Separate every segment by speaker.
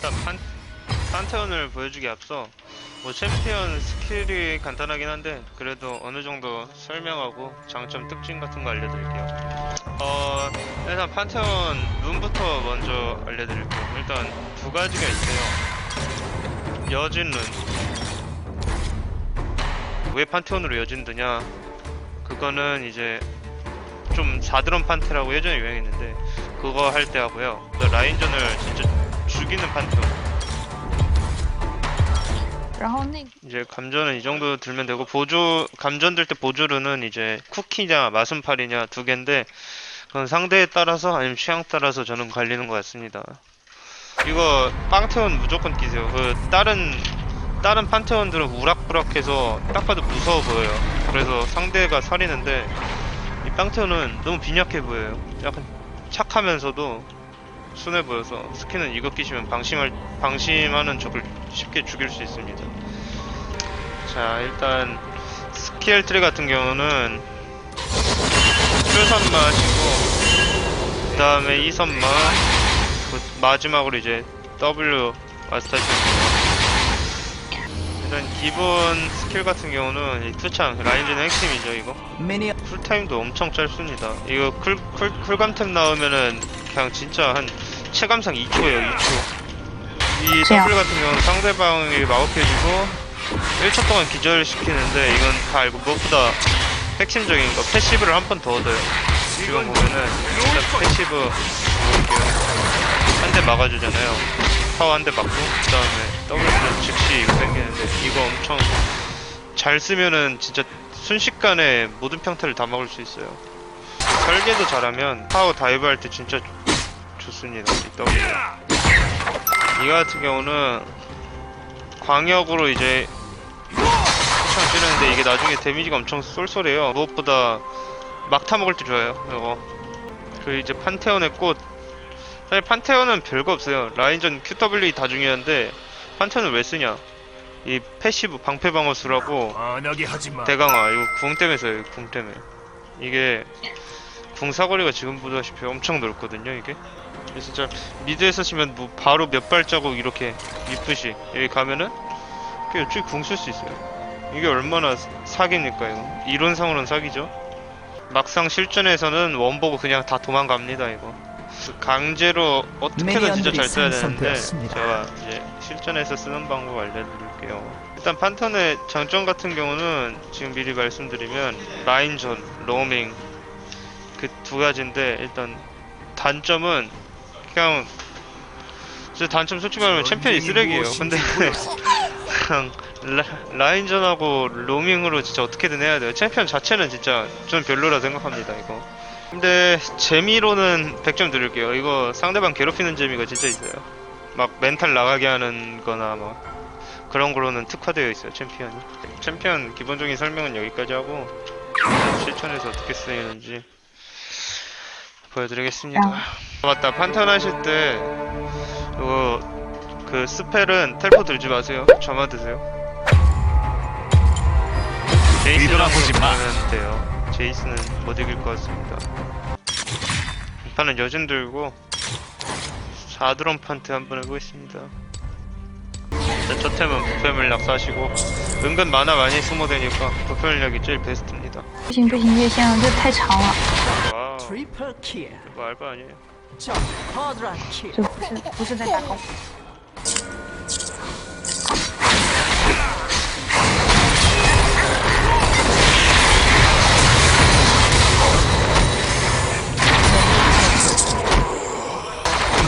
Speaker 1: 일단 판테온을 보여주기 앞서 뭐 챔피언 스킬이 간단하긴 한데 그래도 어느 정도 설명하고 장점 특징 같은 거 알려드릴게요. 일단 판테온 룬부터 먼저 알려드릴게요. 일단 두 가지가 있어요. 여진 룬. 왜 판테온으로 여진 드냐? 그거는 이제 좀 4드럼 판테라고 예전에 유행했는데 그거 할 때 하고요. 라인전을 진짜 죽이는 판테온. 이제 감전은 이 정도 들면 되고 감전 들 때 보조르는 이제 쿠키냐 마순팔이냐 두 개인데 그건 상대에 따라서 아니면 취향 따라서 저는 갈리는 것 같습니다. 이거 빵테온 무조건 끼세요. 다른 판테온들은 우락부락해서 딱 봐도 무서워 보여요. 그래서 상대가 살이는데 이 빵테온은 너무 빈약해 보여요. 약간 착하면서도 순해 보여서 스킨은 이거 끼시면 방심하는 적을 쉽게 죽일 수 있습니다. 자, 일단 스킬 트리 같은 경우는 출선마 하시고 그 다음에 2선마 마지막으로 이제 W 마스터하시면 일단 기본 스킬 같은 경우는 이 투창 라인전의 핵심이죠. 이거 쿨타임도 엄청 짧습니다. 이거 쿨감템 나오면은 그냥 진짜 한 체감상 2초예요. 2초. 이 W 같은 경우는 상대방이 마법해주고 1초 동안 기절시키는데 이건 다 알고 무엇보다 핵심적인 거 패시브를 한 번 더 얻어요. 지금 보면은 일단 패시브 볼게요. 한 대 막아주잖아요. 파워 한 대 맞고 그 다음에 W는 즉시 이거 생기는데 이거 엄청 잘 쓰면은 진짜 순식간에 모든 평타를 다 막을 수 있어요. 설계도 잘하면 파워 다이브 할 때 진짜 좋습니다. 이 W. 이거 같은 경우는 광역으로 이제 엄청 찌르는데 이게 나중에 데미지가 엄청 쏠쏠해요. 무엇보다 막타 먹을 때 좋아요. 이거. 그 이제 판테온의 꽃. 사실 판테온은 별거 없어요. 라인전 QW 다 중요한데 판테온은 왜 쓰냐? 이 패시브 방패 방어수라고 대강화 이거 궁 때문에 써요. 궁 때문에. 이게 궁 사거리가 지금보다시피 엄청 넓거든요. 이게. 진짜 미드에서 치면 뭐 바로 몇 발자국 이렇게 미프시 여기 가면은 그냥 쭉 궁 쓸 수 있어요. 이게 얼마나 사기입니까 이거. 이론상으로는 사기죠. 막상 실전에서는 원보고 그냥 다 도망갑니다 이거. 강제로 어떻게든 진짜 잘 써야 되는데 제가 이제 실전에서 쓰는 방법 알려드릴게요. 일단 판턴의 장점 같은 경우는 지금 미리 말씀드리면 라인전, 로밍 그 두 가지인데 일단 단점은 그냥 단점 솔직히 말하면 챔피언이 쓰레기예요. 근데 그냥 라인전하고 로밍으로 진짜 어떻게든 해야 돼요. 챔피언 자체는 진짜 좀 별로라 생각합니다 이거. 근데 재미로는 100점 드릴게요. 이거 상대방 괴롭히는 재미가 진짜 있어요. 막 멘탈 나가게 하는 거나 막 그런 거로는 특화되어 있어요 챔피언이. 챔피언 기본적인 설명은 여기까지 하고 실천에서 어떻게 쓰이는지 보여드리겠습니다. 맞다, 판테온 하실 때 이거 그 스펠은 텔포 들지 마세요. 저만 드세요. 제이스랑 보면 돼요. 제이스는 못 이길 것 같습니다. 이 판은 여진 들고 4드럼 판테 한번 해보겠습니다. 저 템은 부패 물약 사시고 은근 만화 많이 소모되니까 부패 물약이 제일 베스트입니다.
Speaker 2: 不行不行，月线了，这太长了。
Speaker 1: 와우, 이거 알바 아니에요.
Speaker 2: 这不是在打工。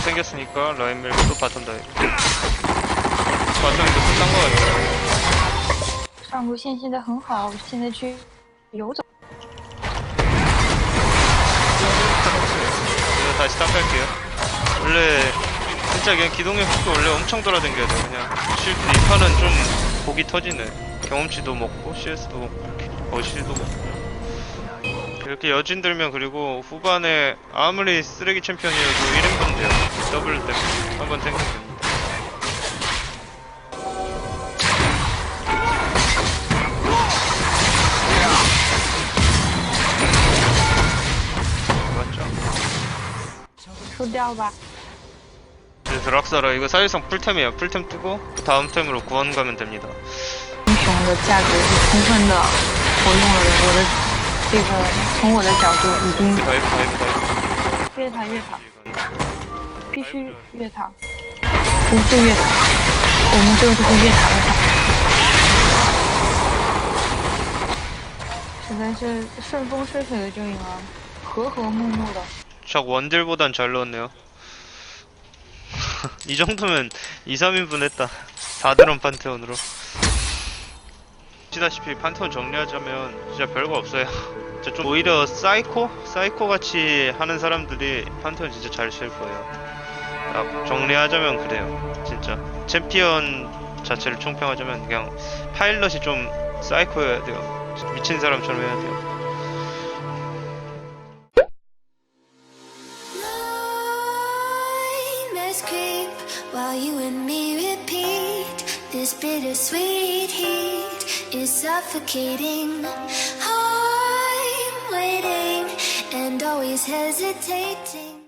Speaker 1: 생겼으니까 라인 밀고 또 바텀 다이브. 바텀이 또 끝난 거 같아요.
Speaker 2: 上路线现在很好，现在去游走。
Speaker 1: 이거 다시 닦을게요. 원래 진짜 그냥 기동력 속도 원래 엄청 돌아다녀야 돼. 그냥 쉴드 이 판은 좀 복이 터지네. 경험치도 먹고 CS도 먹고 어실도 먹고. 이렇게 여진 들면 그리고 후반에 아무리 쓰레기 챔피언이어도 1인분 돼요. 더블 때문에 한번 생각됩니다. 맞죠?
Speaker 2: 输掉吧。
Speaker 1: 드락사라 이거 사실상 풀템이에요. 풀템 뜨고 다음 템으로 구원 가면 됩니다.
Speaker 2: 英雄的价值是充分的活用了我的这个，从我的角度已经
Speaker 1: 다이브
Speaker 2: 越塔越塔，必须越塔，不是越塔，我们这个就是越塔越塔，实在是顺风顺水的就赢了，和和睦睦的。
Speaker 1: 적 원딜보단 잘 넣었네요. 이 정도면 2, 3인분 했다. 다드론 판테온으로. 아시다시피 판테온 정리하자면 진짜 별거 없어요. 진짜 좀 오히려 사이코 같이 하는 사람들이 판테온 진짜 잘 칠 거예요. 딱 정리하자면 그래요. 진짜 챔피언 자체를 총평하자면 그냥 파일럿이 좀 사이코여야 돼요. 미친 사람처럼 해야 돼요.
Speaker 3: Nightmares creep while you and me repeat. This bittersweet heat is suffocating. I'm waiting and always hesitating.